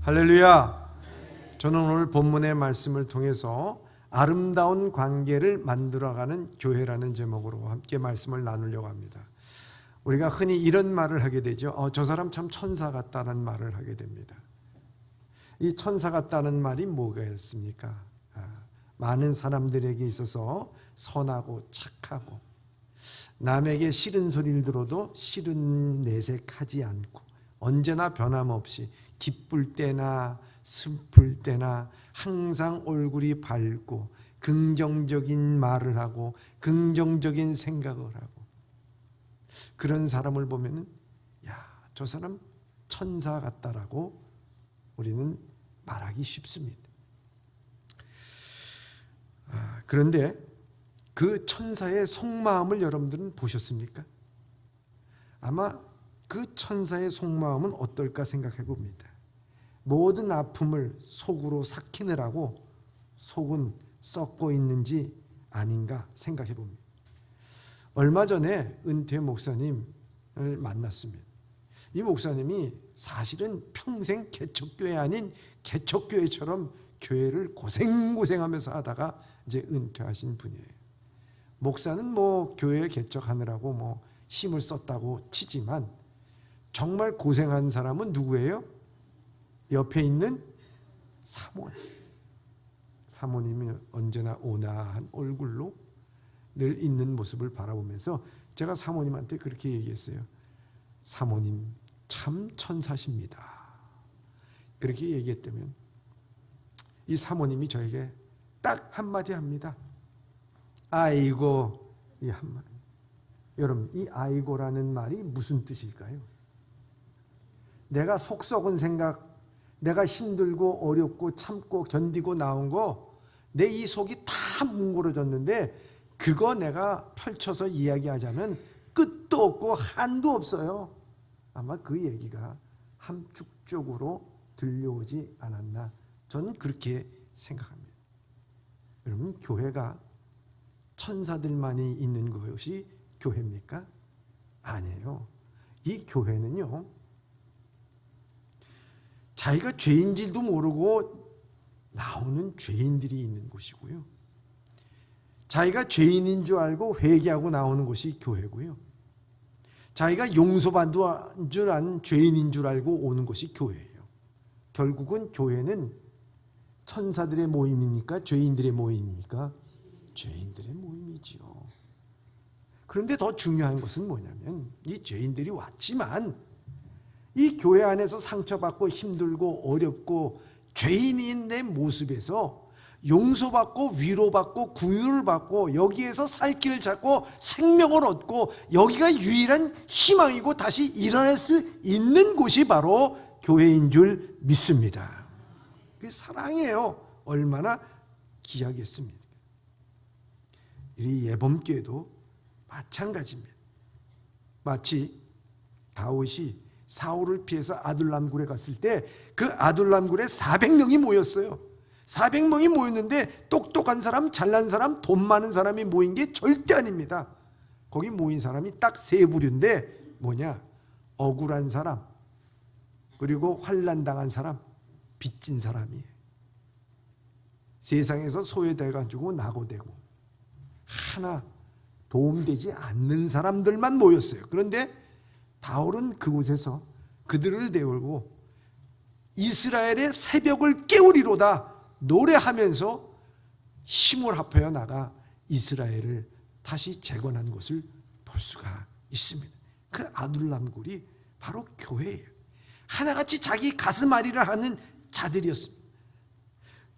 할렐루야. 저는 오늘 본문의 말씀을 통해서 아름다운 관계를 만들어가는 교회라는 제목으로 함께 말씀을 나누려고 합니다. 우리가 흔히 이런 말을 하게 되죠. 저 사람 참 천사 같다는 말을 하게 됩니다. 이 천사 같다는 말이 뭐겠습니까? 많은 사람들에게 있어서 선하고 착하고 남에게 싫은 소리를 들어도 싫은 내색하지 않고 언제나 변함없이 기쁠 때나 슬플 때나 항상 얼굴이 밝고 긍정적인 말을 하고 긍정적인 생각을 하고 그런 사람을 보면은 저 사람 천사 같다라고 우리는 말하기 쉽습니다. 그런데 그 천사의 속마음을 여러분들은 보셨습니까? 아마 그 천사의 속마음은 어떨까 생각해 봅니다. 모든 아픔을 속으로 삭히느라고 속은 썩고 있는지 아닌가 생각해 봅니다. 얼마 전에 은퇴 목사님을 만났습니다. 이 목사님이 사실은 평생 개척교회 아닌 개척교회처럼 교회를 고생하면서 하다가 이제 은퇴하신 분이에요. 목사는 교회 개척하느라고 힘을 썼다고 치지만 정말 고생한 사람은 누구예요? 옆에 있는 사모님이 언제나 온화한 얼굴로 늘 있는 모습을 바라보면서 제가 사모님한테 그렇게 얘기했어요. 사모님 참 천사십니다. 그렇게 얘기했다면 이 사모님이 저에게 딱 한마디 합니다. 아이고, 이 한마디. 여러분, 이 아이고라는 말이 무슨 뜻일까요? 내가 속 썩은 생각, 내가 힘들고 어렵고 참고 견디고 나온 거, 내 이 속이 다 뭉그러졌는데 그거 내가 펼쳐서 이야기하자면 끝도 없고 한도 없어요. 아마 그 얘기가 함축적으로 들려오지 않았나, 저는 그렇게 생각합니다. 여러분, 교회가 천사들만이 있는 것이 교회입니까? 아니에요. 이 교회는요, 자기가 죄인지도 모르고 나오는 죄인들이 있는 곳이고요, 자기가 죄인인 줄 알고 회개하고 나오는 곳이 교회고요, 자기가 용서받은 줄 아는 죄인인 줄 알고 오는 것이 교회예요. 결국은 교회는 천사들의 모임입니까? 죄인들의 모임입니까? 죄인들의 모임이지요. 그런데 더 중요한 것은 뭐냐면 이 죄인들이 왔지만 이 교회 안에서 상처받고 힘들고 어렵고 죄인인 내 모습에서 용서받고 위로받고 긍휼을 받고 여기에서 살 길을 찾고 생명을 얻고 여기가 유일한 희망이고 다시 일어날 수 있는 곳이 바로 교회인 줄 믿습니다. 그게 사랑이에요. 얼마나 귀하겠습니까? 이 예범교회도 마찬가지입니다. 마치 다윗이 사울을 피해서 아둘람굴에 갔을 때 그 아둘람굴에 400명이 모였어요. 400명이 모였는데 똑똑한 사람, 잘난 사람, 돈 많은 사람이 모인 게 절대 아닙니다. 거기 모인 사람이 딱 세 부류인데 뭐냐? 억울한 사람, 그리고 환난당한 사람, 빚진 사람이에요. 세상에서 소외돼가지고 낙오되고 하나 도움되지 않는 사람들만 모였어요. 그런데 바울은 그곳에서 그들을 데우고 이스라엘의 새벽을 깨우리로다 노래하면서 힘을 합하여 나가 이스라엘을 다시 재건한 것을 볼 수가 있습니다. 그 아둘람굴이 바로 교회예요. 하나같이 자기 가슴앓이를 하는 자들이었습니다.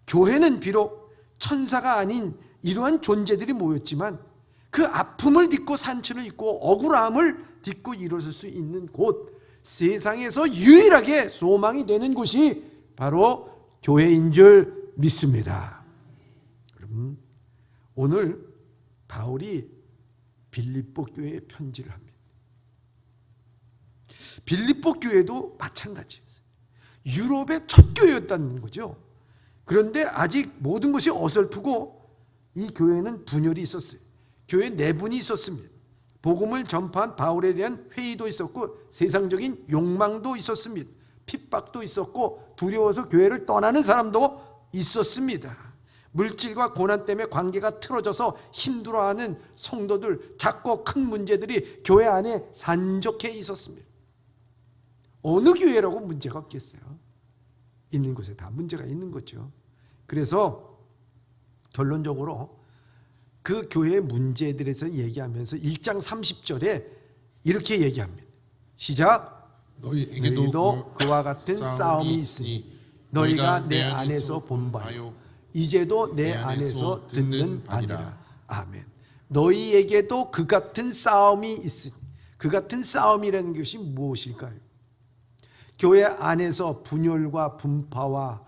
교회는 비록 천사가 아닌 이러한 존재들이 모였지만 그 아픔을 딛고 산천을 딛고 억울함을 딛고 일어설 수 있는 곳, 세상에서 유일하게 소망이 되는 곳이 바로 교회인 줄 믿습니다. 그럼 오늘 바울이 빌립보 교회에 편지를 합니다. 빌립보 교회도 마찬가지였어요. 유럽의 첫 교회였다는 거죠. 그런데 아직 모든 것이 어설프고 이 교회는 분열이 있었어요. 교회 내분이 있었습니다. 복음을 전파한 바울에 대한 회의도 있었고 세상적인 욕망도 있었습니다. 핍박도 있었고 두려워서 교회를 떠나는 사람도 있었습니다. 물질과 고난 때문에 관계가 틀어져서 힘들어하는 성도들, 작고 큰 문제들이 교회 안에 산적해 있었습니다. 어느 교회라고 문제가 없겠어요? 있는 곳에 다 문제가 있는 거죠. 그래서 결론적으로 그 교회의 문제들에 대해서 얘기하면서 1장 30절에 이렇게 얘기합니다. 시작. 너희도 그와 같은 싸움이 있으니 너희가 내 안에서 본 바요 이제도 내 안에서 듣는 바니라. 아멘. 너희에게도 그 같은 싸움이 있으니, 그 같은 싸움이라는 것이 무엇일까요? 교회 안에서 분열과 분파와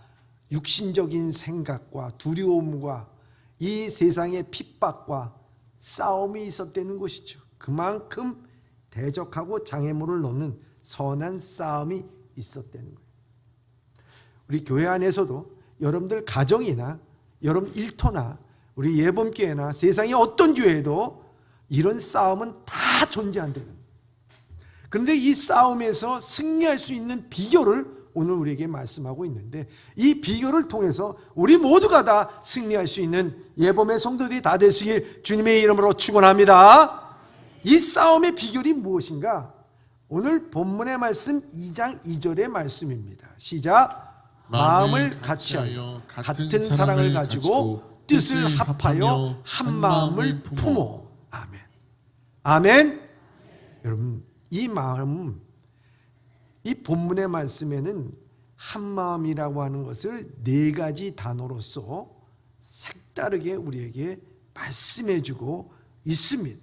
육신적인 생각과 두려움과 이 세상의 핍박과 싸움이 있었다는 것이죠. 그만큼 대적하고 장애물을 놓는 선한 싸움이 있었다는 거예요. 우리 교회 안에서도 여러분들 가정이나 여러분 일터나 우리 예범교회나 세상의 어떤 교회에도 이런 싸움은 다 존재한다는 거예요. 그런데 이 싸움에서 승리할 수 있는 비결을 오늘 우리에게 말씀하고 있는데, 이 비결을 통해서 우리 모두가 다 승리할 수 있는 예범의 성도들이 다 되시길 주님의 이름으로 축원합니다. 이 싸움의 비결이 무엇인가? 오늘 본문의 말씀 2장 2절의 말씀입니다. 시작. 마음을 같이하여 같은 사랑을 가지고 뜻을 합하여 한 마음을 품어. 아멘. 아멘. 여러분, 이 마음, 이 본문의 말씀에는 한 마음이라고 하는 것을 4가지 단어로서 색다르게 우리에게 말씀해주고 있습니다.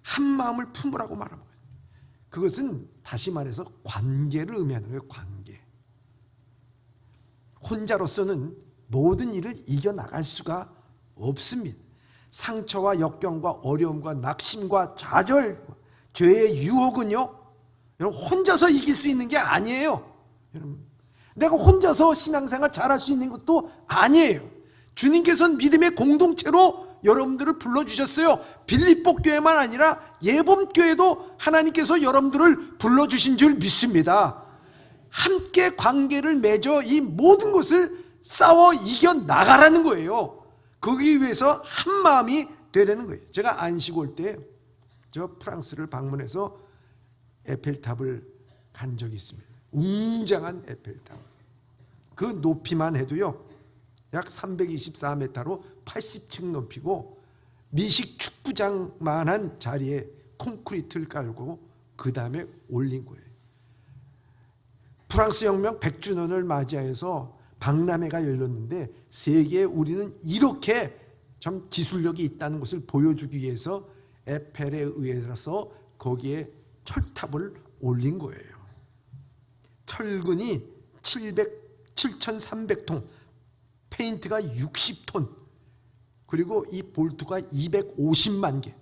한 마음을 품으라고 말합니다. 그것은 다시 말해서 관계를 의미하는 거예요. 관계. 혼자로서는 모든 일을 이겨나갈 수가 없습니다. 상처와 역경과 어려움과 낙심과 좌절, 죄의 유혹은요, 여러분 혼자서 이길 수 있는 게 아니에요. 여러분, 내가 혼자서 신앙생활 잘할 수 있는 것도 아니에요. 주님께서는 믿음의 공동체로 여러분들을 불러주셨어요. 빌립보 교회만 아니라 예범교회도 하나님께서 여러분들을 불러주신 줄 믿습니다. 함께 관계를 맺어 이 모든 것을 싸워 이겨나가라는 거예요. 거기 위해서 한 마음이 되려는 거예요. 제가 안식 올 때 저 프랑스를 방문해서 에펠탑을 간 적이 있습니다. 웅장한 에펠탑. 그 높이만 해도요, 약 324m로 80층 높이고 미식 축구장만한 자리에 콘크리트를 깔고 그 다음에 올린 거예요. 프랑스 혁명 100주년을 맞이해서 박람회가 열렸는데 세계에 우리는 이렇게 참 기술력이 있다는 것을 보여주기 위해서 에펠에 의해서 거기에 철탑을 올린 거예요. 철근이 7,300톤, 페인트가 60톤, 그리고 이 볼트가 250만 개,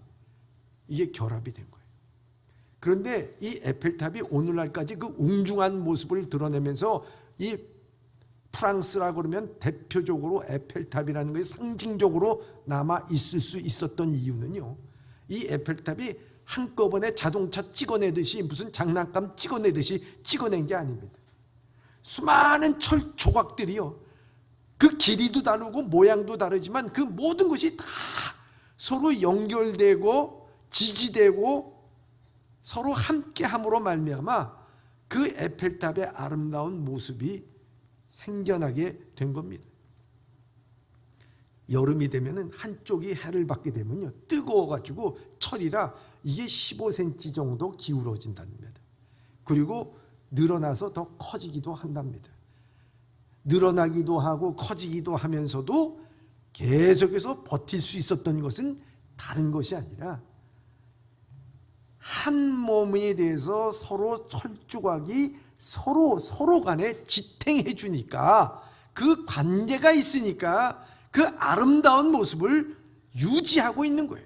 이게 결합이 된 거예요. 그런데 이 에펠탑이 오늘날까지 그 웅중한 모습을 드러내면서 이 프랑스라 그러면 대표적으로 에펠탑이라는 것이 상징적으로 남아 있을 수 있었던 이유는요, 이 에펠탑이 한꺼번에 자동차 찍어내듯이 무슨 장난감 찍어내듯이 찍어낸 게 아닙니다. 수많은 철 조각들이요, 그 길이도 다르고 모양도 다르지만 그 모든 것이 다 서로 연결되고 지지되고 서로 함께함으로 말미암아 그 에펠탑의 아름다운 모습이 생겨나게 된 겁니다. 여름이 되면은 한쪽이 해를 받게 되면요, 뜨거워가지고 철이라 이게 15cm 정도 기울어진답니다. 그리고 늘어나서 더 커지기도 한답니다. 늘어나기도 하고 커지기도 하면서도 계속해서 버틸 수 있었던 것은 다른 것이 아니라 한 몸에 대해서 서로 철조각이 서로 간에 지탱해 주니까, 그 관계가 있으니까 그 아름다운 모습을 유지하고 있는 거예요.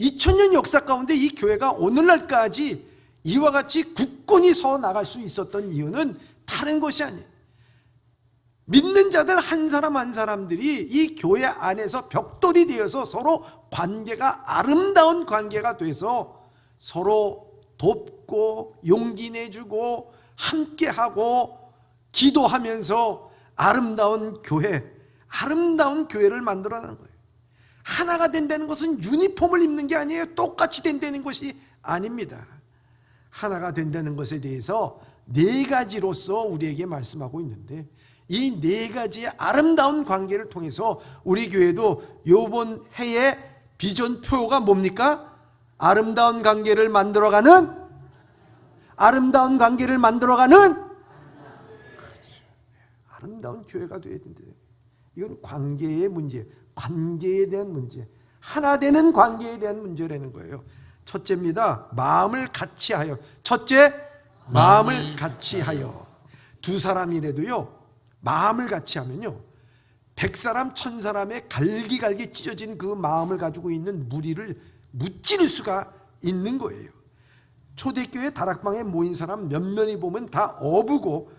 2000년 역사 가운데 이 교회가 오늘날까지 이와 같이 굳건히 서 나갈 수 있었던 이유는 다른 것이 아니에요. 믿는 자들 한 사람 한 사람들이 이 교회 안에서 벽돌이 되어서 서로 관계가 아름다운 관계가 돼서 서로 돕고 용기 내주고 함께하고 기도하면서 아름다운 교회를 만들어내는 거예요. 하나가 된다는 것은 유니폼을 입는 게 아니에요. 똑같이 된다는 것이 아닙니다. 하나가 된다는 것에 대해서 네 가지로서 우리에게 말씀하고 있는데, 이 네 가지의 아름다운 관계를 통해서 우리 교회도 이번 해의 비전표가 뭡니까? 아름다운 관계를 만들어가는 아름다운 교회가 되어야 된대요. 이건 관계의 문제, 관계에 대한 문제, 하나 되는 관계에 대한 문제라는 거예요. 첫째입니다. 마음을 같이 하여. 첫째, 마음을 같이 하여. 두 사람이라도요, 마음을 같이 하면요, 100사람, 1000사람의 갈기갈기 찢어진 그 마음을 가지고 있는 무리를 무찌를 수가 있는 거예요. 초대교회 다락방에 모인 사람 몇몇이 보면 다 어부고,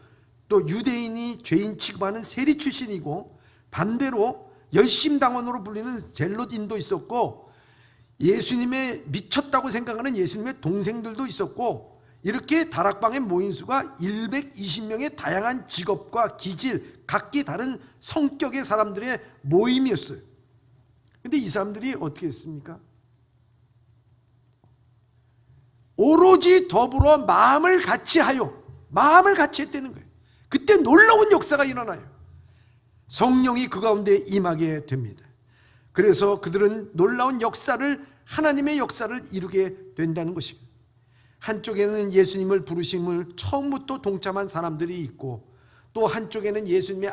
또 유대인이 죄인 취급하는 세리 출신이고, 반대로 열심당원으로 불리는 젤롯인도 있었고, 예수님의 미쳤다고 생각하는 예수님의 동생들도 있었고, 이렇게 다락방에 모인 수가 120명의 다양한 직업과 기질, 각기 다른 성격의 사람들의 모임이었어요. 근데 이 사람들이 어떻게 했습니까? 오로지 더불어 마음을 같이 하여, 마음을 같이 했다는 거예요. 그때 놀라운 역사가 일어나요. 성령이 그 가운데 임하게 됩니다. 그래서 그들은 놀라운 역사를, 하나님의 역사를 이루게 된다는 것입니다. 한쪽에는 예수님을 부르심을 처음부터 동참한 사람들이 있고, 또 한쪽에는 예수님의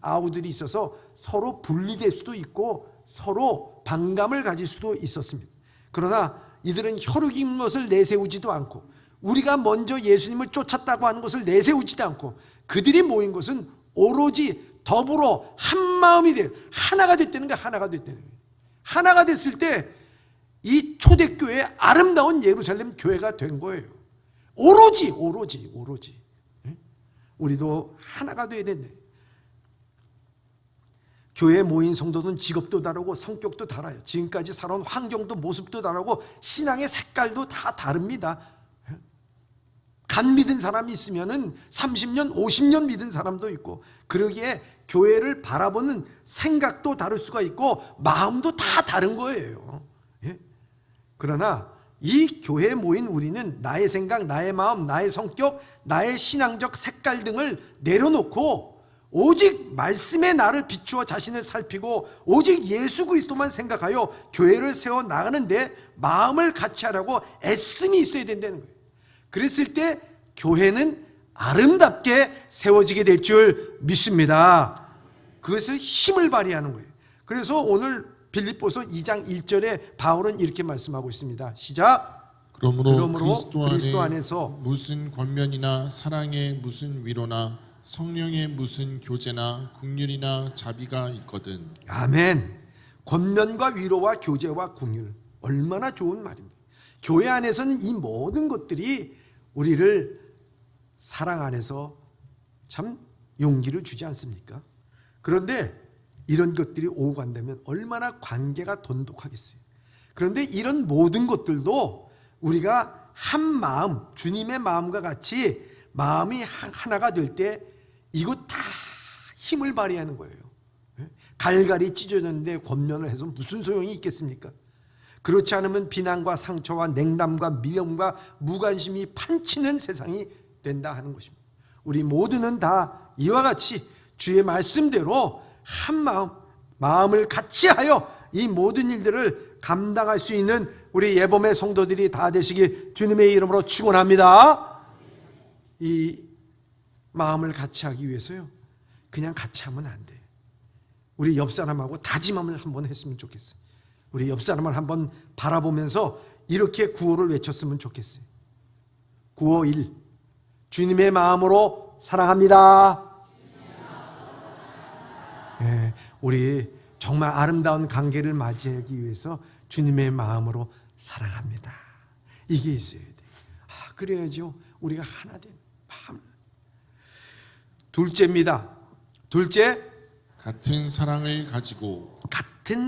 아우들이 있어서 서로 분리될 수도 있고 서로 반감을 가질 수도 있었습니다. 그러나 이들은 혈육인 것을 내세우지도 않고, 우리가 먼저 예수님을 쫓았다고 하는 것을 내세우지도 않고, 그들이 모인 것은 오로지 더불어 한 마음이 돼, 하나가 됐다는 거예요. 하나가 됐다는 거예요. 하나가 됐을 때 이 초대교회의 아름다운 예루살렘 교회가 된 거예요. 오로지. 우리도 하나가 돼야 된다. 교회에 모인 성도는 직업도 다르고 성격도 달라요. 지금까지 살아온 환경도 모습도 다르고 신앙의 색깔도 다 다릅니다. 간 믿은 사람이 있으면은 30년, 50년 믿은 사람도 있고, 그러기에 교회를 바라보는 생각도 다를 수가 있고 마음도 다 다른 거예요. 그러나 이 교회에 모인 우리는 나의 생각, 나의 마음, 나의 성격, 나의 신앙적 색깔 등을 내려놓고 오직 말씀의 나를 비추어 자신을 살피고 오직 예수 그리스도만 생각하여 교회를 세워 나가는데 마음을 같이 하라고 애씀이 있어야 된다는 거예요. 그랬을 때 교회는 아름답게 세워지게 될 줄 믿습니다. 그것을 힘을 발휘하는 거예요. 그래서 오늘 빌립보서 2장 1절에 바울은 이렇게 말씀하고 있습니다. 시작. 그러므로 그리스도 안에서 무슨 권면이나 사랑의 무슨 위로나 성령의 무슨 교제나 긍휼이나 자비가 있거든. 아멘. 권면과 위로와 교제와 긍휼, 얼마나 좋은 말입니다. 교회 안에서는 이 모든 것들이 우리를 사랑 안에서 참 용기를 주지 않습니까? 그런데 이런 것들이 오고 간다면 얼마나 관계가 돈독하겠어요. 그런데 이런 모든 것들도 우리가 한 마음, 주님의 마음과 같이 마음이 하나가 될 때 이것 다 힘을 발휘하는 거예요. 갈갈이 찢어졌는데 권면을 해서 무슨 소용이 있겠습니까? 그렇지 않으면 비난과 상처와 냉담과 미움과 무관심이 판치는 세상이 된다 하는 것입니다. 우리 모두는 다 이와 같이 주의 말씀대로 한 마음을 같이 하여 이 모든 일들을 감당할 수 있는 우리 예범의 성도들이 다 되시길 주님의 이름으로 축원합니다. 이 마음을 같이 하기 위해서요, 그냥 같이 하면 안 돼요. 우리 옆 사람하고 다짐함을 한번 했으면 좋겠어요. 우리 옆 사람을 한번 바라보면서 이렇게 구호를 외쳤으면 좋겠어요. 구호 1. 주님의 마음으로 사랑합니다. 네, 우리 정말 아름다운 관계를 맞이하기 위해서 주님의 마음으로 사랑합니다. 이게 있어야 돼요. 그래야죠 우리가 하나 된 마음. 둘째입니다. 둘째, 같은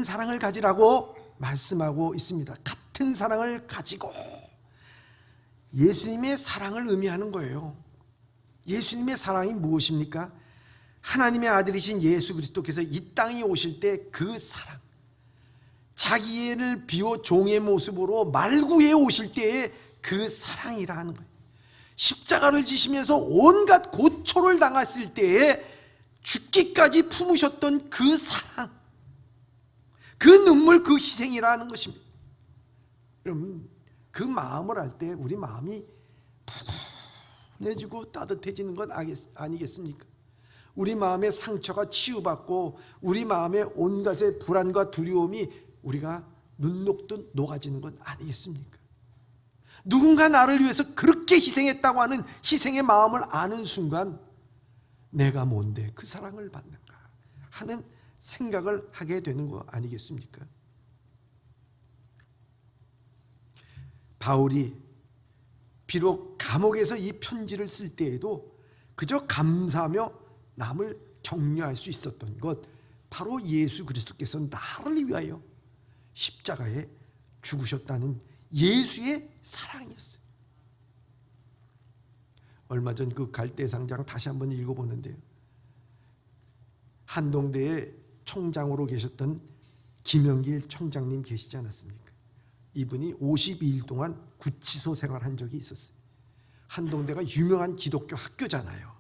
사랑을 가지라고 말씀하고 있습니다. 같은 사랑을 가지고, 예수님의 사랑을 의미하는 거예요. 예수님의 사랑이 무엇입니까? 하나님의 아들이신 예수 그리스도께서 이 땅에 오실 때 그 사랑, 자기를 비워 종의 모습으로 말구에 오실 때의 그 사랑이라 하는 거예요. 십자가를 지시면서 온갖 고초를 당했을 때에 죽기까지 품으셨던 그 사랑, 그 눈물, 그 희생이라는 것입니다. 여러분, 그 마음을 알 때 우리 마음이 푸근해지고 따뜻해지는 것 아니겠습니까? 우리 마음의 상처가 치유받고 우리 마음의 온갖의 불안과 두려움이 우리가 눈 녹듯 녹아지는 것 아니겠습니까? 누군가 나를 위해서 그렇게 희생했다고 하는 희생의 마음을 아는 순간 내가 뭔데 그 사랑을 받는가 하는 생각을 하게 되는 거 아니겠습니까? 바울이 비록 감옥에서 이 편지를 쓸 때에도 그저 감사하며 남을 격려할 수 있었던 것, 바로 예수 그리스도께서 나를 위하여 십자가에 죽으셨다는 예수의 사랑이었어요. 얼마 전 그 갈대상장 다시 한번 읽어보는데요, 한동대에 총장으로 계셨던 김영길 총장님 계시지 않았습니까? 이분이 52일 동안 구치소 생활한 적이 있었어요. 한동대가 유명한 기독교 학교잖아요.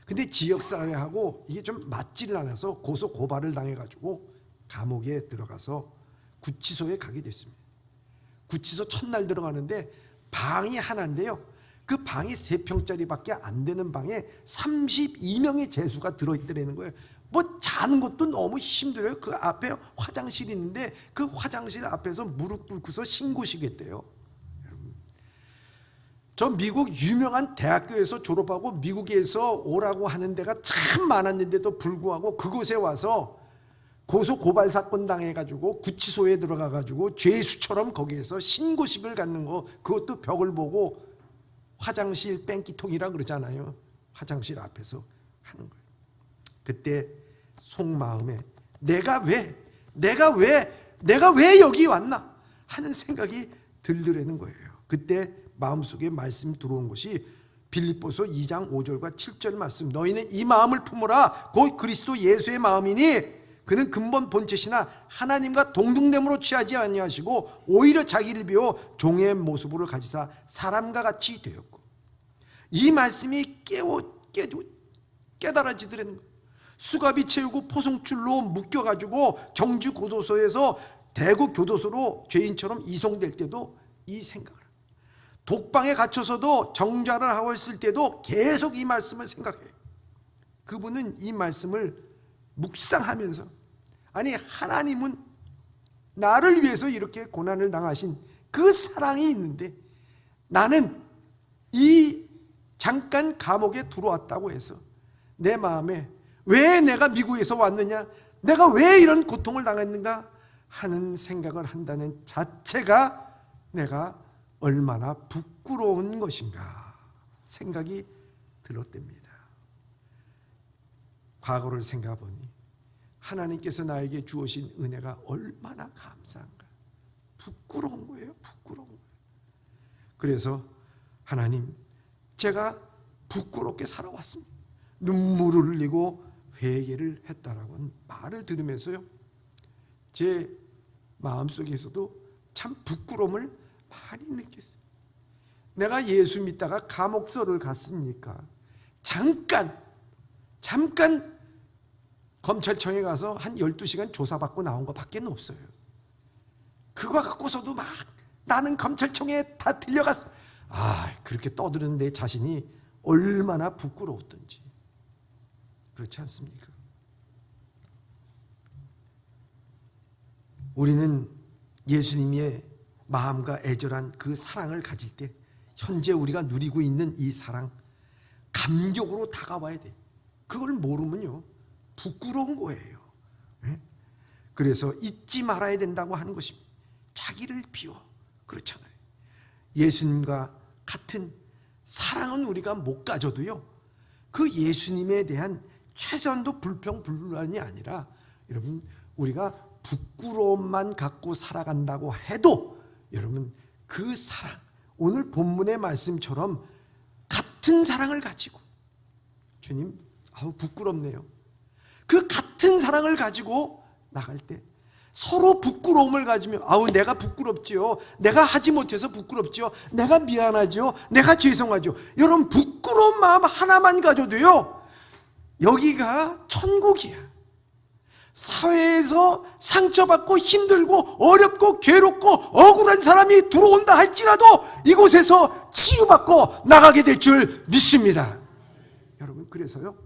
근데 지역사회하고 이게 좀 맞지를 않아서 고소 고발을 당해가지고 감옥에 들어가서 구치소에 가게 됐습니다. 구치소 첫날 들어가는데 방이 하나인데요, 그 방이 3평짜리밖에 안 되는 방에 32명의 죄수가 들어있더라는 거예요. 뭐 자는 것도 너무 힘들어요. 그 앞에 화장실이 있는데 그 화장실 앞에서 무릎 꿇고서 신고시겠대요. 저 미국 유명한 대학교에서 졸업하고 미국에서 오라고 하는 데가 참 많았는데도 불구하고 그곳에 와서 고소 고발 사건 당해가지고 구치소에 들어가가지고 죄수처럼 거기에서 신고식을 갖는 거, 그것도 벽을 보고 화장실 뺑기통이라 그러잖아요. 화장실 앞에서 하는 거예요. 그때 속마음에 내가 왜 여기 왔나 하는 생각이 들더라는 거예요. 그때 마음속에 말씀이 들어온 것이 빌립보서 2장 5절과 7절 말씀, 너희는 이 마음을 품으라 곧 그리스도 예수의 마음이니 그는 근본 본체시나 하나님과 동등됨으로 취하지 아니하시고 오히려 자기를 비워 종의 모습으로 가지사 사람과 같이 되었고. 이 말씀이 깨달아지더라는 거예요. 수갑이 채우고 포송줄로 묶여가지고 정주 교도소에서 대구 교도소로 죄인처럼 이송될 때도 이 생각을, 독방에 갇혀서도 정좌를 하고 있을 때도 계속 이 말씀을 생각해요. 그분은 이 말씀을 묵상하면서, 아니 하나님은 나를 위해서 이렇게 고난을 당하신 그 사랑이 있는데 나는 이 잠깐 감옥에 들어왔다고 해서 내 마음에 왜 내가 미국에서 왔느냐, 내가 왜 이런 고통을 당했는가 하는 생각을 한다는 자체가 내가 얼마나 부끄러운 것인가 생각이 들었답니다. 과거를 생각해보니 하나님께서 나에게 주어진 은혜가 얼마나 감사한가. 부끄러운 거예요. 부끄러운 거예요. 그래서 하나님, 제가 부끄럽게 살아왔습니다. 눈물을 흘리고 회개를 했다라고 말을 들으면서요, 제 마음속에서도 참 부끄러움을 많이 느꼈어요. 내가 예수 믿다가 감옥소를 갔으니까 잠깐 검찰청에 가서 한 12시간 조사받고 나온 것밖에 없어요. 그거 갖고서도 막 나는 검찰청에 다 들려갔어. 그렇게 떠드는 내 자신이 얼마나 부끄러웠던지. 그렇지 않습니까? 우리는 예수님의 마음과 애절한 그 사랑을 가질 때 현재 우리가 누리고 있는 이 사랑, 감격으로 다가와야 돼. 그걸 모르면요 부끄러운 거예요. 그래서 잊지 말아야 된다고 하는 것입니다. 자기를 비워. 그렇잖아요. 예수님과 같은 사랑은 우리가 못 가져도요, 그 예수님에 대한 최소한도 불평불만이 아니라, 여러분 우리가 부끄러움만 갖고 살아간다고 해도 여러분 그 사랑, 오늘 본문의 말씀처럼 같은 사랑을 가지고 주님, 부끄럽네요. 그 같은 사랑을 가지고 나갈 때 서로 부끄러움을 가지며 내가 부끄럽지요. 내가 하지 못해서 부끄럽지요. 내가 미안하지요. 내가 죄송하죠. 여러분, 부끄러운 마음 하나만 가져도요, 여기가 천국이야. 사회에서 상처받고 힘들고 어렵고 괴롭고 억울한 사람이 들어온다 할지라도 이곳에서 치유받고 나가게 될 줄 믿습니다. 여러분, 그래서요,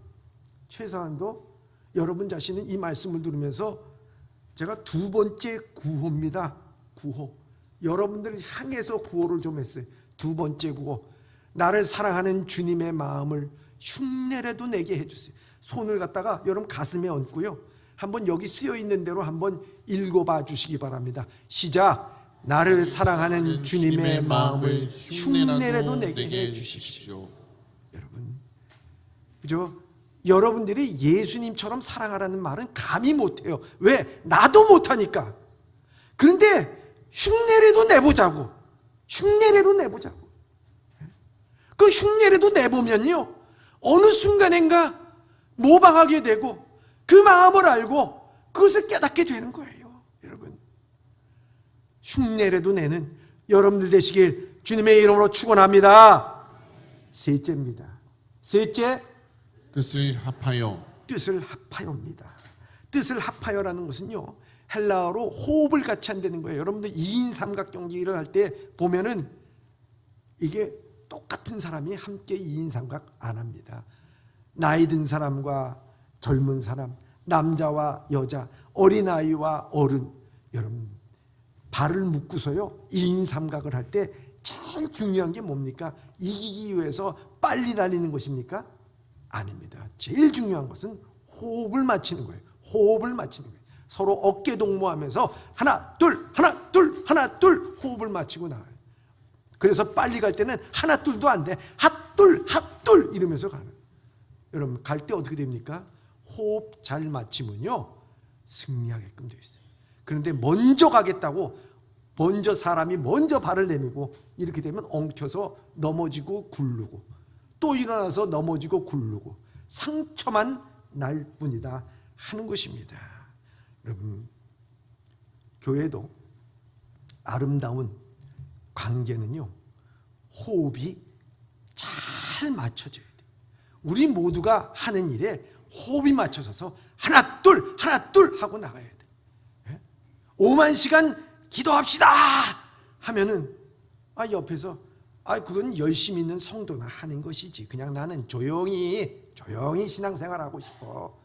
최소한도 여러분 자신은 이 말씀을 들으면서 제가 두 번째 구호입니다. 구호. 여러분들을 향해서 구호를 좀 했어요. 두 번째 구호. 나를 사랑하는 주님의 마음을 흉내라도 내게 해주세요. 손을 갖다가 여러분 가슴에 얹고요, 한번 여기 쓰여 있는 대로 한번 읽어봐 주시기 바랍니다. 시작. 나를 사랑하는 주님의 마음을 흉내라도 내게 해주십시오. 여러분, 그죠? 여러분들이 예수님처럼 사랑하라는 말은 감히 못해요. 왜? 나도 못하니까. 그런데 흉내라도 내보자고. 흉내라도 내보자고. 그 흉내라도 내보면요, 어느 순간인가 모방하게 되고 그 마음을 알고 그것을 깨닫게 되는 거예요. 여러분, 흉내라도 내는 여러분들 되시길 주님의 이름으로 축원합니다. 셋째입니다. 셋째, 뜻을 합하여. 뜻을 합하여입니다. 뜻을 합하여라는 것은요, 헬라어로 호흡을 같이 한다는 거예요. 여러분들 2인 삼각경기를 할 때 보면은 이게 똑같은 사람이 함께 2인 삼각 안 합니다. 나이 든 사람과 젊은 사람, 남자와 여자, 어린아이와 어른, 여러분 발을 묶고서요 2인 삼각을 할 때 제일 중요한 게 뭡니까? 이기기 위해서 빨리 달리는 것입니까? 아닙니다. 제일 중요한 것은 호흡을 맞추는 거예요. 호흡을 맞추는 거예요. 서로 어깨 동무하면서 하나 둘 하나 둘 하나 둘 호흡을 맞추고 나와요. 그래서 빨리 갈 때는 하나 둘도 안 돼. 핫둘 핫둘 이러면서 가는. 여러분, 갈 때 어떻게 됩니까? 호흡 잘 맞추면요 승리하게끔 되어 있어요. 그런데 먼저 가겠다고 사람이 먼저 발을 내밀고 이렇게 되면 엉켜서 넘어지고 굴르고 또 일어나서 넘어지고 굴르고 상처만 날 뿐이다 하는 것입니다. 여러분, 교회도 아름다운 관계는요 호흡이 잘 맞춰져야 돼요. 우리 모두가 하는 일에 호흡이 맞춰져서 하나 둘 하고 나가야 돼. 5만 시간 기도합시다 하면은 옆에서 그건 열심히 있는 성도가 하는 것이지, 그냥 나는 조용히 신앙생활하고 싶어.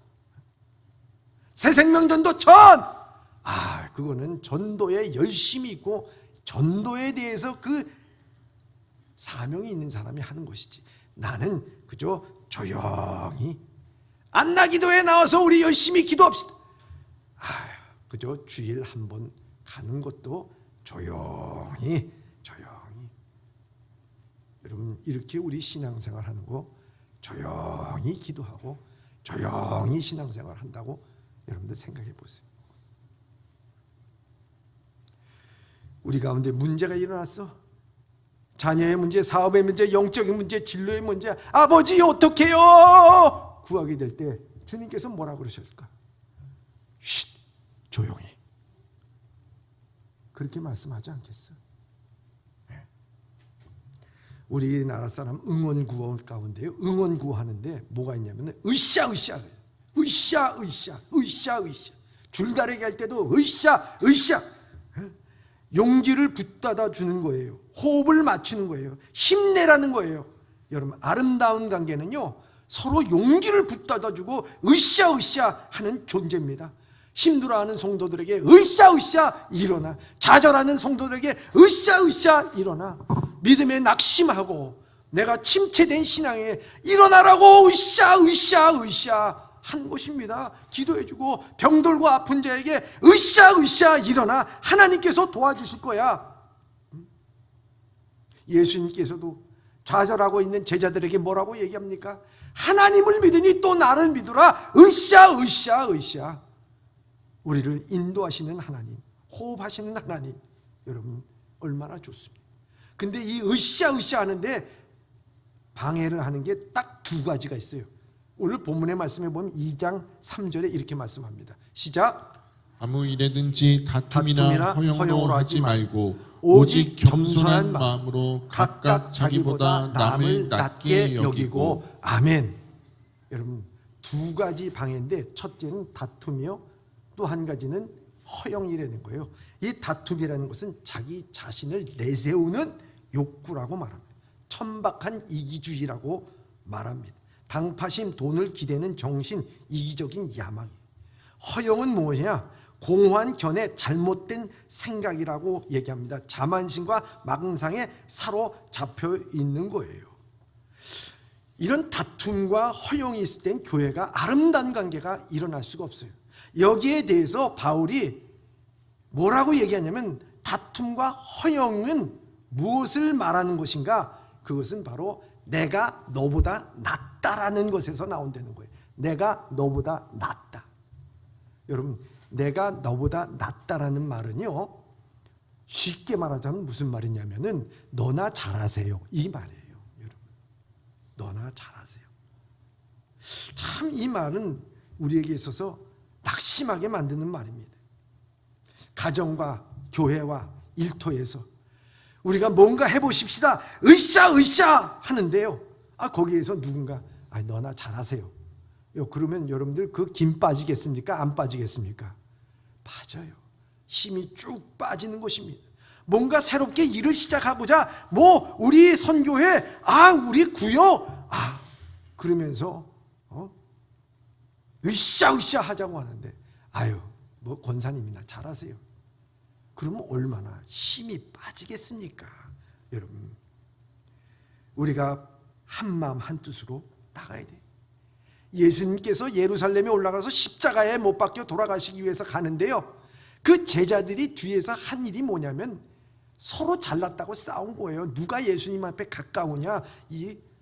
새생명전도 그거는 전도에 열심히 있고 전도에 대해서 그 사명이 있는 사람이 하는 것이지, 나는 그저 조용히 안나기도에 나와서 우리 열심히 기도합시다. 그저 주일 한 번 가는 것도 조용히. 여러분, 이렇게 우리 신앙생활 하는 거 조용히 기도하고 조용히 신앙생활 한다고 여러분들 생각해 보세요. 우리 가운데 문제가 일어났어. 자녀의 문제, 사업의 문제, 영적인 문제, 진로의 문제. 아버지 어떡해요? 구하게 될 때 주님께서 뭐라 그러실까? 쉿, 조용히. 그렇게 말씀하지 않겠어? 우리나라 사람 응원구호 가운데요, 응원구호 하는데 뭐가 있냐면 으쌰. 줄다리기 할 때도 으쌰. 용기를 붙닫아 주는 거예요. 호흡을 맞추는 거예요. 힘내라는 거예요. 여러분, 아름다운 관계는요 서로 용기를 붙닫아 주고 으쌰 하는 존재입니다. 힘들어하는 성도들에게 으쌰 일어나. 좌절하는 성도들에게 으쌰 일어나. 믿음에 낙심하고 내가 침체된 신앙에 일어나라고 으쌰 한 것입니다. 기도해주고 병들고 아픈 자에게 으쌰 일어나. 하나님께서 도와주실 거야. 예수님께서도 좌절하고 있는 제자들에게 뭐라고 얘기합니까? 하나님을 믿으니 또 나를 믿으라. 으쌰. 우리를 인도하시는 하나님, 호흡하시는 하나님, 여러분 얼마나 좋습니까? 근데 이 으쌰 하는데 방해를 하는 게 딱 두 가지가 있어요. 오늘 본문의 말씀에 보면 2장 3절에 이렇게 말씀합니다. 시작. 아무 일에든지 다툼이나 다툼이나 허용으로 허용으로 하지 하지 말고 오직 오직 겸손한 겸손한 마음으로 각각 자기보다 남을 낮게 여기고. 아멘. 여러분, 두 가지 방해인데 첫째는 다툼이요, 또 한 가지는 허영이라는 거예요. 이 다툼이라는 것은 자기 자신을 내세우는 욕구라고 말합니다. 천박한 이기주의라고 말합니다. 당파심, 돈을 기대는 정신, 이기적인 야망이에요. 허영은 뭐냐? 공허한 견해, 잘못된 생각이라고 얘기합니다. 자만심과 망상에 사로잡혀 있는 거예요. 이런 다툼과 허영이 있을 땐 교회가 아름다운 관계가 일어날 수가 없어요. 여기에 대해서 바울이 뭐라고 얘기하냐면, 다툼과 허영은 무엇을 말하는 것인가? 그것은 바로 내가 너보다 낫다라는 것에서 나온다는 거예요. 내가 너보다 낫다. 여러분, 내가 너보다 낫다라는 말은요, 쉽게 말하자면 무슨 말이냐면은 너나 잘하세요, 이 말이에요. 여러분, 너나 잘하세요. 참 이 말은 우리에게 있어서 낙심하게 만드는 말입니다. 가정과 교회와 일터에서 우리가 뭔가 해보십시다, 으쌰 하는데요, 거기에서 누군가 너나 잘하세요, 그러면 여러분들 그 김 빠지겠습니까? 안 빠지겠습니까? 빠져요. 힘이 쭉 빠지는 것입니다. 뭔가 새롭게 일을 시작하고자 우리 선교회, 우리 구역, 그러면서 으쌰 하자고 하는데, 권사님이나 잘하세요. 그러면 얼마나 힘이 빠지겠습니까? 여러분, 우리가 한 마음 한 뜻으로 나가야 돼요. 예수님께서 예루살렘에 올라가서 십자가에 못 박혀 돌아가시기 위해서 가는데요, 그 제자들이 뒤에서 한 일이 뭐냐면 서로 잘났다고 싸운 거예요. 누가 예수님 앞에 가까우냐,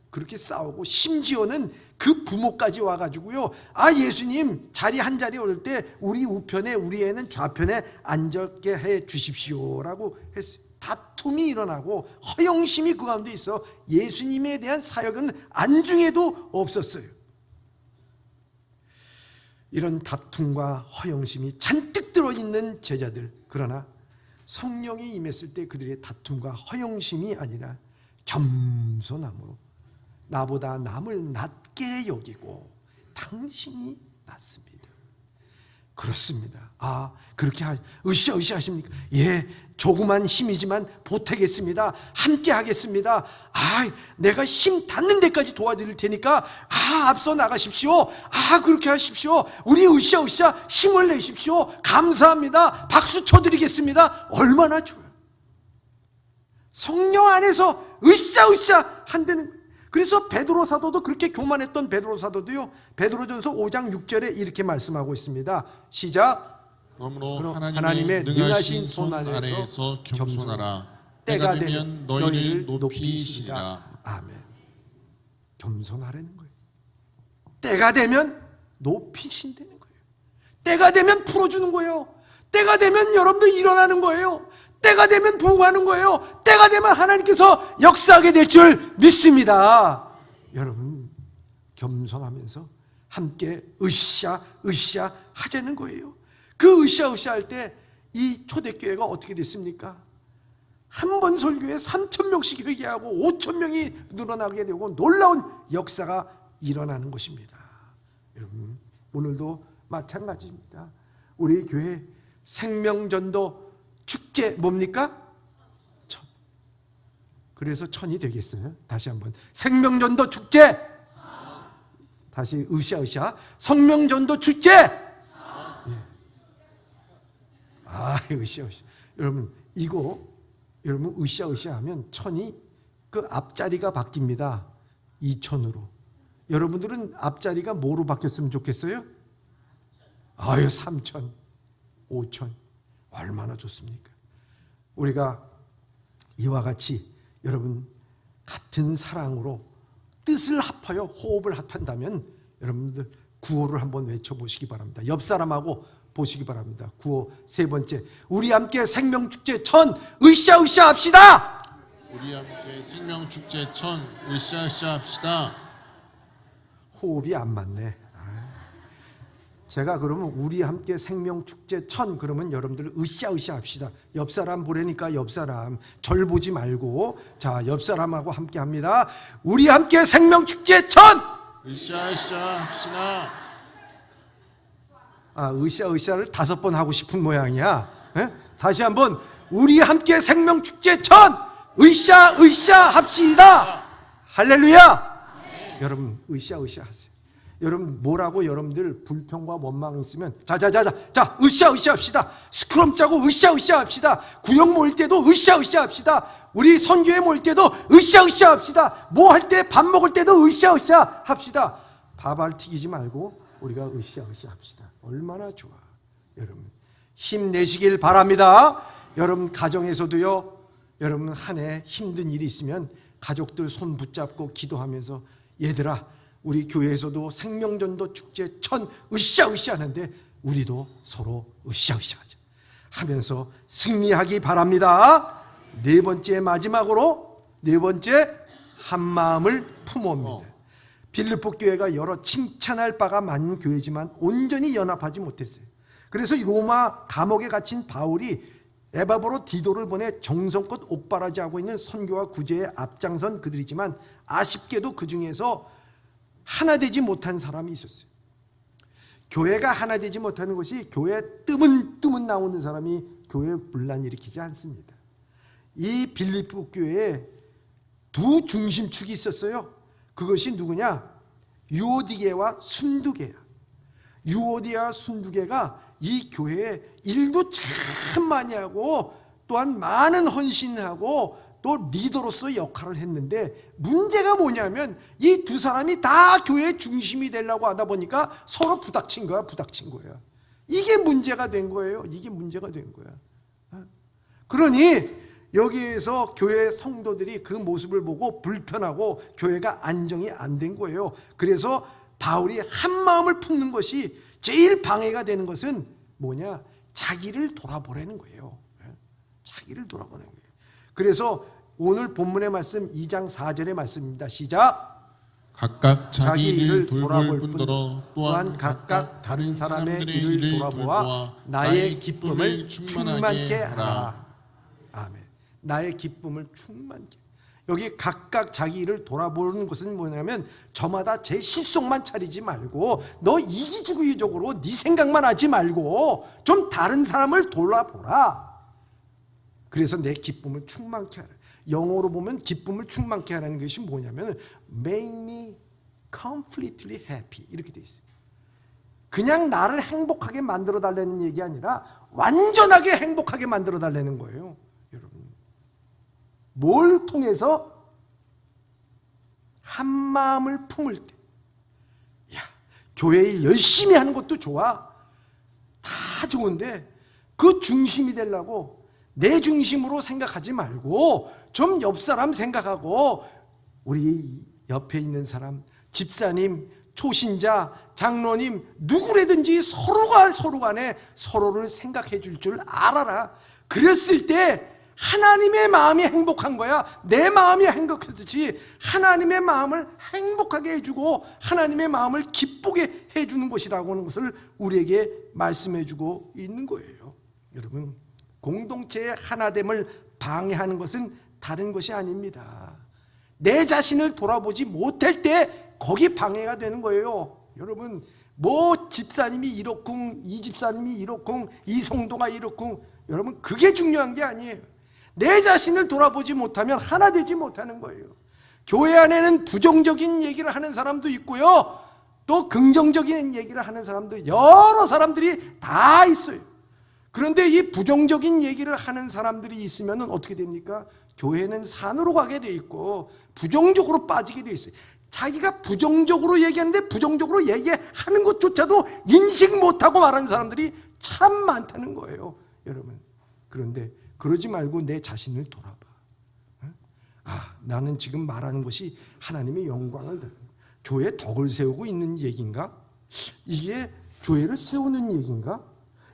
그렇게 싸우고, 심지어는 그 부모까지 와가지고요, 예수님 자리 한 자리 오를 때 우리 우편에, 우리 애는 좌편에 앉게 해 주십시오라고 했어요. 다툼이 일어나고 허영심이 그 가운데 있어 예수님에 대한 사역은 안중에도 없었어요. 이런 다툼과 허영심이 잔뜩 들어있는 제자들, 그러나 성령이 임했을 때 그들의 다툼과 허영심이 아니라 겸손함으로 나보다 남을 낮게 여기고 당신이 낫습니다. 그렇습니다. 그렇게 으쌰 하십니까? 예, 조그만 힘이지만 보태겠습니다. 함께 하겠습니다. 내가 힘 닿는 데까지 도와드릴 테니까 앞서 나가십시오. 그렇게 하십시오. 우리 으쌰 힘을 내십시오. 감사합니다. 박수 쳐드리겠습니다. 얼마나 좋아요. 성령 안에서 으쌰 한다는 거예요. 그래서 베드로 사도도, 그렇게 교만했던 베드로 사도도요, 베드로전서 5장 6절에 이렇게 말씀하고 있습니다. 시작. 그러므로 하나님의 능하신 손 아래에서 겸손하라. 때가 되면 너희를 높이시리라. 아멘. 겸손하라는 거예요. 때가 되면 높이신다는 거예요. 때가 되면 풀어주는 거예요. 때가 되면 여러분들 일어나는 거예요. 때가 되면 부흥하는 거예요. 때가 되면 하나님께서 역사하게 될 줄 믿습니다. 여러분, 겸손하면서 함께 으쌰 하자는 거예요. 그 으쌰 할 때 이 초대교회가 어떻게 됐습니까? 한 번 설교에 3,000명씩 회개하고 5,000명이 늘어나게 되고 놀라운 역사가 일어나는 것입니다. 여러분, 오늘도 마찬가지입니다. 우리 교회 생명전도 축제 뭡니까? 천. 그래서 천이 되겠어요. 다시 한번, 생명전도 축제. 다시 으쌰 성명전도 축제. 으쌰. 여러분, 여러분 으쌰 하면 천이 그 앞자리가 바뀝니다. 2천으로. 여러분들은 앞자리가 뭐로 바뀌었으면 좋겠어요? 3천, 5천. 얼마나 좋습니까? 우리가 이와 같이 여러분 같은 사랑으로 뜻을 합하여 호흡을 합한다면 여러분들 구호를 한번 외쳐보시기 바랍니다. 옆 사람하고 보시기 바랍니다. 구호 세 번째, 우리 함께 생명축제 천 으쌰 합시다. 우리 함께 생명축제 천 으쌰 합시다. 호흡이 안 맞네. 제가 그러면 우리 함께 생명축제 천 그러면 여러분들 으쌰으쌰 합시다. 옆 사람 보라니까 옆 사람 절 보지 말고 자, 옆 사람하고 함께 합니다. 우리 함께 생명축제 천. 으쌰으쌰 합시다. 으쌰으쌰를 5번 하고 싶은 모양이야. 예? 다시 한번 우리 함께 생명축제 천 으쌰으쌰 합시다. 할렐루야. 여러분 으쌰으쌰 하세요. 여러분 뭐라고 여러분들 불평과 원망이 있으면 자 으쌰으쌰 합시다. 스크럼 짜고 으쌰으쌰 합시다. 구역 모일 때도 으쌰으쌰 합시다. 우리 선교회 모일 때도 으쌰으쌰 합시다. 뭐 할 때 밥 먹을 때도 으쌰으쌰 합시다. 밥알 튀기지 말고 우리가 으쌰으쌰 합시다. 얼마나 좋아. 여러분 힘내시길 바랍니다. 여러분 가정에서도요. 여러분 한 해 힘든 일이 있으면 가족들 손 붙잡고 기도하면서 얘들아 우리 교회에서도 생명전도 축제 천 으쌰으쌰 하는데 우리도 서로 으쌰으쌰 하자 하면서 승리하기 바랍니다. 네 번째 마지막으로 네 번째 한마음을 품어옵니다. 빌립보 교회가 여러 칭찬할 바가 많은 교회지만 온전히 연합하지 못했어요. 그래서 로마 감옥에 갇힌 바울이 에바브로 디도를 보내 정성껏 옥바라지하고 있는 선교와 구제에 앞장선 그들이지만 아쉽게도 그 중에서 하나 되지 못한 사람이 있었어요. 교회가 하나 되지 못하는 것이 교회에 뜨문 나오는 사람이 교회에 분란 일으키지 않습니다. 이 빌립보 교회에 두 중심축이 있었어요. 그것이 누구냐? 유오디게와 순두게야. 유오디게와 순두게가 이 교회에 일도 참 많이 하고 또한 많은 헌신하고 또 리더로서 역할을 했는데 문제가 뭐냐면 이 두 사람이 다 교회의 중심이 되려고 하다 보니까 서로 부닥친 거야. 이게 문제가 된 거예요. 그러니 여기에서 교회 성도들이 그 모습을 보고 불편하고 교회가 안정이 안 된 거예요. 그래서 바울이 한 마음을 품는 것이 제일 방해가 되는 것은 뭐냐? 자기를 돌아보라는 거예요. 자기를 돌아보는 거예요. 그래서 오늘 본문의 말씀 2장 4절의 말씀입니다. 시작. 각각 자기 일을 돌볼 뿐더러 또한 각각 다른 사람의 일을 돌아보아 나의 기쁨을 충만하게 하라. 아멘. 나의 기쁨을 충만케. 여기 각각 자기 일을 돌아보는 것은 뭐냐면 저마다 제 실속만 차리지 말고 너 이기주의적으로 네 생각만 하지 말고 좀 다른 사람을 돌아보라. 그래서 내 기쁨을 충만케 하라. 영어로 보면 기쁨을 충만케 하라는 것이 뭐냐면 make me completely happy 이렇게 돼 있어요. 그냥 나를 행복하게 만들어 달라는 얘기 아니라 완전하게 행복하게 만들어 달라는 거예요. 여러분 뭘 통해서? 한 마음을 품을 때. 교회 일 열심히 하는 것도 좋아. 다 좋은데 그 중심이 되려고 내 중심으로 생각하지 말고 좀 옆 사람 생각하고 우리 옆에 있는 사람, 집사님, 초신자, 장로님 누구라든지 서로가 서로 간에 서로를 생각해 줄 알아라. 그랬을 때 하나님의 마음이 행복한 거야. 내 마음이 행복하듯이 하나님의 마음을 행복하게 해주고 하나님의 마음을 기쁘게 해주는 것이라고 하는 것을 우리에게 말씀해주고 있는 거예요. 여러분 공동체의 하나됨을 방해하는 것은 다른 것이 아닙니다. 내 자신을 돌아보지 못할 때 거기 방해가 되는 거예요. 여러분 뭐 집사님이 이렇쿵 이 집사님이 이렇쿵 이 성도가 이렇쿵 여러분 그게 중요한 게 아니에요. 내 자신을 돌아보지 못하면 하나 되지 못하는 거예요. 교회 안에는 부정적인 얘기를 하는 사람도 있고요. 또 긍정적인 얘기를 하는 사람도 여러 사람들이 다 있어요. 그런데 이 부정적인 얘기를 하는 사람들이 있으면 어떻게 됩니까? 교회는 산으로 가게 돼 있고 부정적으로 빠지게 돼 있어요. 자기가 부정적으로 얘기하는데 부정적으로 얘기하는 것조차도 인식 못하고 말하는 사람들이 참 많다는 거예요. 여러분 그런데 그러지 말고 내 자신을 돌아봐. 나는 지금 말하는 것이 하나님의 영광을 교회 덕을 세우고 있는 얘기인가? 이게 교회를 세우는 얘기인가?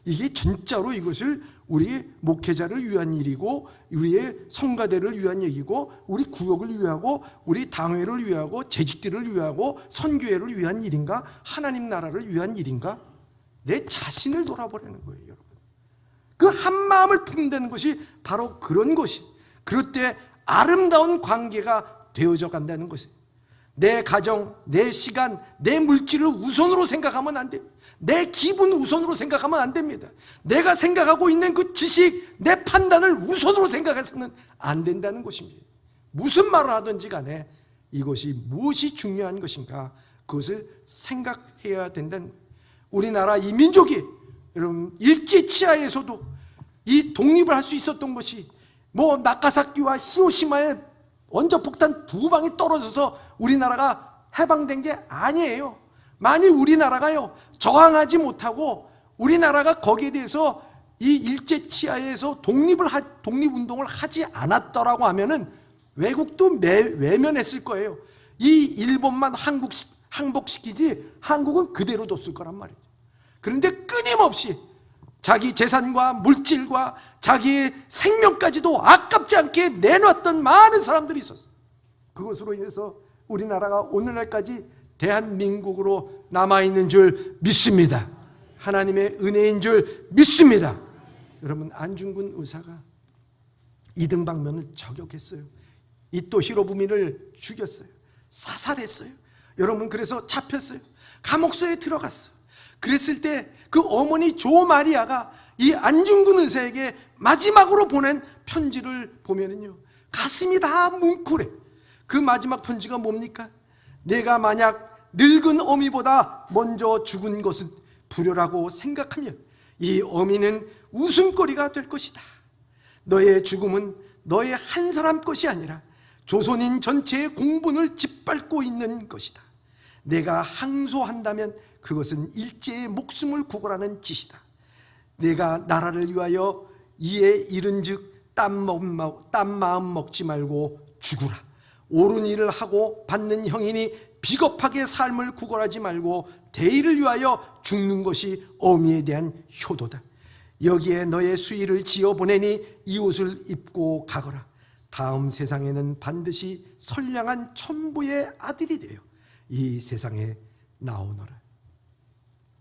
이게 진짜로 이것을 우리 목회자를 위한 일이고 우리의 성가대를 위한 얘기고 우리 구역을 위하고 우리 당회를 위하고 재직들을 위하고 선교회를 위한 일인가? 하나님 나라를 위한 일인가? 내 자신을 돌아보려는 거예요, 여러분. 그 한마음을 품는다는 것이 바로 그런 것이, 그럴 때 아름다운 관계가 되어져 간다는 것이에요. 내 가정, 내 시간, 내 물질을 우선으로 생각하면 안 돼요. 내 기분 우선으로 생각하면 안 됩니다. 내가 생각하고 있는 그 지식, 내 판단을 우선으로 생각해서는 안 된다는 것입니다. 무슨 말을 하든지 간에 이것이 무엇이 중요한 것인가, 그것을 생각해야 된다는 거예요. 우리나라 이 민족이 여러분 일제치하에서도 이 독립을 할 수 있었던 것이 뭐 나가사키와 히로시마에 원자폭탄 2방이 떨어져서 우리나라가 해방된 게 아니에요. 만일 우리나라가요 저항하지 못하고 우리나라가 거기에 대해서 이 일제치하에서 독립운동을 하지 않았더라고 하면은 외국도 외면했을 거예요. 이 일본만 항복시키지 한국은 그대로 뒀을 거란 말이죠. 그런데 끊임없이 자기 재산과 물질과 자기의 생명까지도 아깝지 않게 내놨던 많은 사람들이 있었어요. 그것으로 인해서 우리나라가 오늘날까지 대한민국으로 남아있는 줄 믿습니다. 하나님의 은혜인 줄 믿습니다. 여러분, 안중근 의사가 이등방면을 저격했어요. 이토 히로부미를 죽였어요. 사살했어요. 여러분, 그래서 잡혔어요. 감옥소에 들어갔어요. 그랬을 때 그 어머니 조 마리아가 이 안중근 의사에게 마지막으로 보낸 편지를 보면은요 가슴이 다 뭉클해. 그 마지막 편지가 뭡니까? 내가 만약 늙은 어미보다 먼저 죽은 것은 불효라고 생각하면 이 어미는 웃음거리가 될 것이다. 너의 죽음은 너의 한 사람 것이 아니라 조선인 전체의 공분을 짓밟고 있는 것이다. 내가 항소한다면 그것은 일제의 목숨을 구걸하는 짓이다. 내가 나라를 위하여 이에 이른즉 딴 마음 먹지 말고 죽으라. 옳은 일을 하고 받는 형이니 비겁하게 삶을 구걸하지 말고 대의를 위하여 죽는 것이 어미에 대한 효도다. 여기에 너의 수의를 지어 보내니 이 옷을 입고 가거라. 다음 세상에는 반드시 선량한 천부의 아들이 되어 이 세상에 나오너라.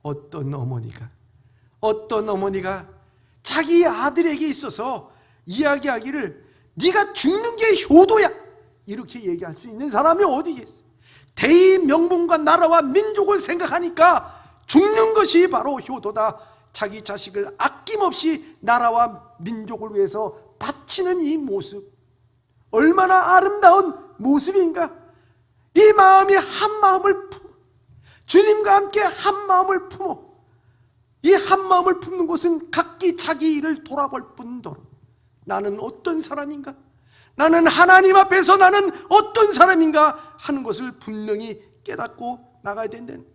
어떤 어머니가 자기 아들에게 있어서 이야기하기를 네가 죽는 게 효도야 이렇게 얘기할 수 있는 사람이 어디 있어? 대의 명분과 나라와 민족을 생각하니까 죽는 것이 바로 효도다. 자기 자식을 아낌없이 나라와 민족을 위해서 바치는 이 모습, 얼마나 아름다운 모습인가. 이 마음이 한 마음을 품어 주님과 함께 한 마음을 품어. 이 한 마음을 품는 것은 각기 자기 일을 돌아볼 뿐더러 나는 어떤 사람인가, 나는 하나님 앞에서 나는 어떤 사람인가 하는 것을 분명히 깨닫고 나가야 된다는.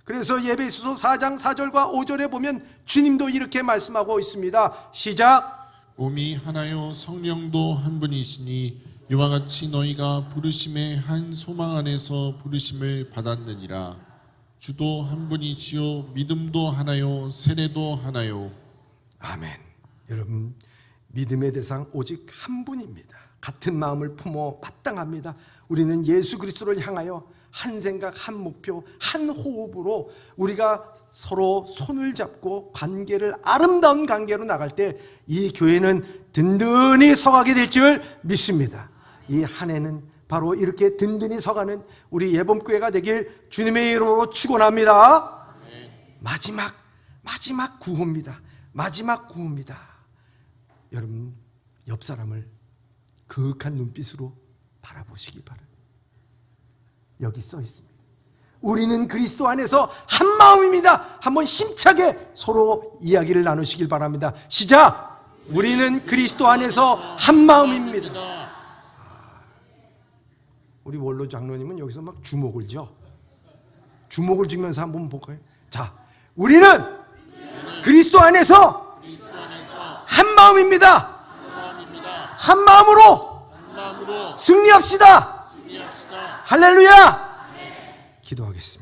그래서 예배소서 4장 4절과 5절에 보면 주님도 이렇게 말씀하고 있습니다. 시작. 몸이 하나요 성령도 한 분이시니 이와 같이 너희가 부르심의 한 소망 안에서 부르심을 받았느니라. 주도 한 분이시요 믿음도 하나요 세례도 하나요. 아멘. 여러분, 믿음의 대상 오직 한 분입니다. 같은 마음을 품어 마땅합니다. 우리는 예수 그리스도를 향하여 한 생각, 한 목표, 한 호흡으로 우리가 서로 손을 잡고 관계를 아름다운 관계로 나갈 때 이 교회는 든든히 서가게 될 줄 믿습니다. 이 한 해는 바로 이렇게 든든히 서가는 우리 예범교회가 되길 주님의 이름으로 축원합니다. 마지막 구호입니다. 마지막 구호입니다. 여러분, 옆 사람을 그윽한 눈빛으로 바라보시기 바랍니다. 여기 써 있습니다. 우리는 그리스도 안에서 한 마음입니다. 한번 힘차게 서로 이야기를 나누시길 바랍니다. 시작! 우리는 그리스도 안에서 한 마음입니다. 우리 원로 장로님은 여기서 막 주목을 줘. 주목을 주면서 한번 볼까요? 자, 우리는 그리스도 안에서 한 마음입니다. 한 마음으로 승리합시다. 할렐루야. 기도하겠습니다.